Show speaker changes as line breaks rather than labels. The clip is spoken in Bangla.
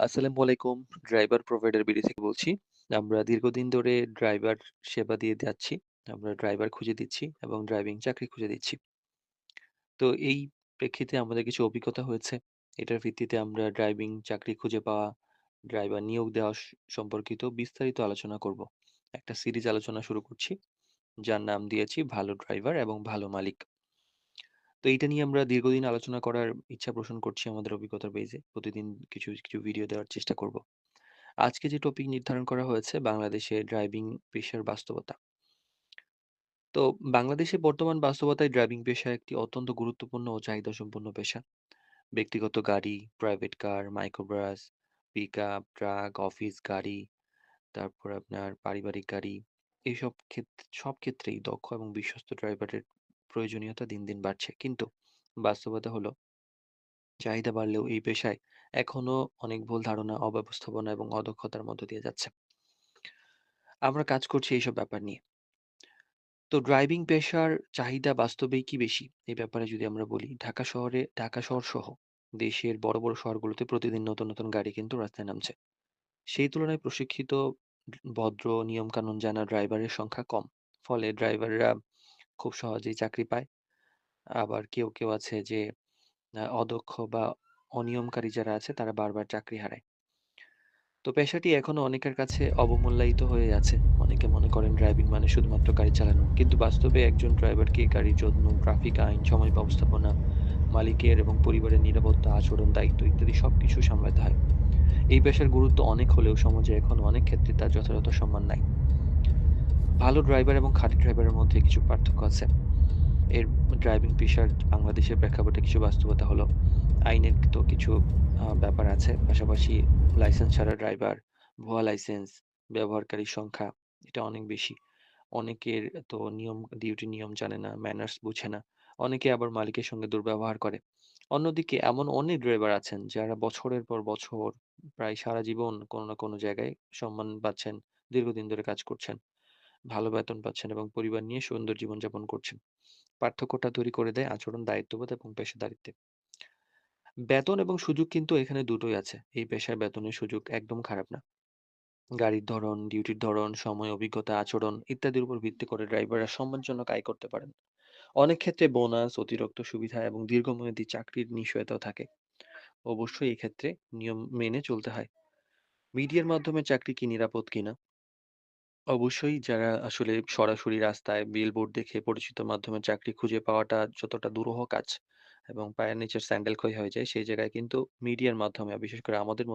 আসসালামু আলাইকুম। ড্রাইভার প্রোভাইডার বিডি থেকে বলছি। আমরা দীর্ঘদিন ধরে ড্রাইভার সেবা দিয়ে যাচ্ছি। আমরা ড্রাইভার খুঁজে দিচ্ছি এবং ড্রাইভিং চাকরি খুঁজে দিচ্ছি। তো এই প্রেক্ষিতে আমাদের কিছু অভিজ্ঞতা হয়েছে। এটার ভিত্তিতে আমরা ড্রাইভিং চাকরি খুঁজে পাওয়া, ড্রাইভার নিয়োগ দেওয়া সম্পর্কিত বিস্তারিত আলোচনা করব। একটা সিরিজ আলোচনা শুরু করছি, যার নাম দিয়েছি ভালো ড্রাইভার এবং ভালো মালিক। তো এইটা নিয়ে আমরা দীর্ঘদিন আলোচনা করার ইচ্ছা পোষণ করছি আমাদের অভিজ্ঞতার বেইসে। প্রতিদিন কিছু ভিডিও দেওয়ার চেষ্টা করব। আজকে যে টপিক নির্ধারণ করা হয়েছে বাংলাদেশে ড্রাইভিং পেশার বাস্তবতা। তো বাংলাদেশে বর্তমান বাস্তবতায় ড্রাইভিং পেশা একটি অত্যন্ত গুরুত্বপূর্ণ ও চাহিদা সম্পন্ন পেশা। ব্যক্তিগত গাড়ি, private car, microbus, pickup, truck, office গাড়ি, তারপর আপনার পারিবারিক গাড়ি, সব ক্ষেত্রেই দক্ষ এবং বিশ্বস্ত ড্রাইভারের প্রয়োজনীয়তা দিন দিন বাড়ছে। কিন্তু বাস্তবতা হলো চাহিদা বাড়লেও এই পেশায় এখনো অনেক ভুল ধারণা, অব্যবস্থাপনা এবং অদক্ষতার মধ্য দিয়ে যাচ্ছে। আমরা কাজ করছি এইসব ব্যাপার নিয়ে। তো ড্রাইভিং পেশার চাহিদা বাস্তবেই কি বেশি? এই ব্যাপারে যদি আমরা বলি, ঢাকা শহর সহ দেশের বড়, বড় শহরগুলোতে প্রতিদিন নতুন, নতুন গাড়ি কিন্তু রাস্তায় নামছে। সেই তুলনায় প্রশিক্ষিত, ভদ্র, নিয়মকানুন জানা ড্রাইভারের সংখ্যা কম। ফলে ড্রাইভাররা খুব সহজেই চাকরি পায়। আবার কেউ আছে যে অদক্ষ বা অনিয়মকারী যারা আছে তারা বারবার চাকরি হারায়। তো পেশাটি এখনো অনেকের কাছে অবমূল্যায়িত হয়ে আছে। অনেকে মনে করেন ড্রাইভিং মানে শুধুমাত্র গাড়ি চালানো। কিন্তু বাস্তবে একজন ড্রাইভারকে গাড়ির যত্ন, ট্রাফিক আইন, সময় ব্যবস্থাপনা, মালিকের এবং পরিবারের নিরাপত্তা, আচরণ, দায়িত্ব ইত্যাদি সবকিছু সামলাতে হয়। এই পেশার গুরুত্ব অনেক হলেও সমাজে এখনো অনেক ক্ষেত্রে তার যথাযথ সম্মান নাই। ভালো ড্রাইভার এবং খাঁটি ড্রাইভারের মধ্যে কিছু পার্থক্য আছে। এর ড্রাইভিং পেশার বাংলাদেশের প্রেক্ষাপটে কিছু বাস্তবতা হলো, আইনের তো কিছু ব্যাপার আছে। পাশাপাশি লাইসেন্স ছাড়া ড্রাইভার, ভুয়া লাইসেন্স, ব্যবহারকারীর সংখ্যা এটা অনেক বেশি। অনেকের তো ডিউটি নিয়ম জানে না, ম্যানার্স বুঝে না। অনেকে আবার মালিকের সঙ্গে দুর্ব্যবহার করে। অন্যদিকে এমন অনেক ড্রাইভার আছেন যারা বছরের পর বছর, প্রায় সারা জীবন কোনো না কোনো জায়গায় সম্মান পাচ্ছেন, দীর্ঘদিন ধরে কাজ করছেন, ভালো বেতন পাচ্ছেন এবং পরিবার নিয়ে সুন্দর জীবনযাপন করছেন। পার্থক্যটা তৈরি করে দেয় আচরণ, দায়িত্ববোধ এবং পেশাদারিত্বে। বেতন এবং সুযোগ কিন্তু এখানে দুটোই আছে। এই পেশায় বেতনের সুযোগ একদম খারাপ না। গাড়ির ধরন, ডিউটির ধরন, সময়, অভিজ্ঞতা, আচরণ ইত্যাদির উপর ভিত্তি করে ড্রাইভাররা সম্মানজনক আয় করতে পারেন। অনেক ক্ষেত্রে বোনাস, অতিরিক্ত সুবিধা এবং দীর্ঘমেয়াদী চাকরির নিশ্চয়তাও থাকে। অবশ্যই এক্ষেত্রে নিয়ম মেনে চলতে হয়। মিডিয়ার মাধ্যমে চাকরি কি নিরাপদ কিনা? অবশ্যই যারা আসলে সরাসরি রাস্তায় বিলবোর্ড দেখে পরিচিত মাধ্যমে চাকরি খুঁজে পাওয়াটা যতটা দুরূহ কাজ এবং পায়ের নিচের স্যান্ডেল ক্ষয় হয়ে যায়, সেই জায়গায় কিন্তু মিডিয়ার মাধ্যমে বিশেষ করে আমাদের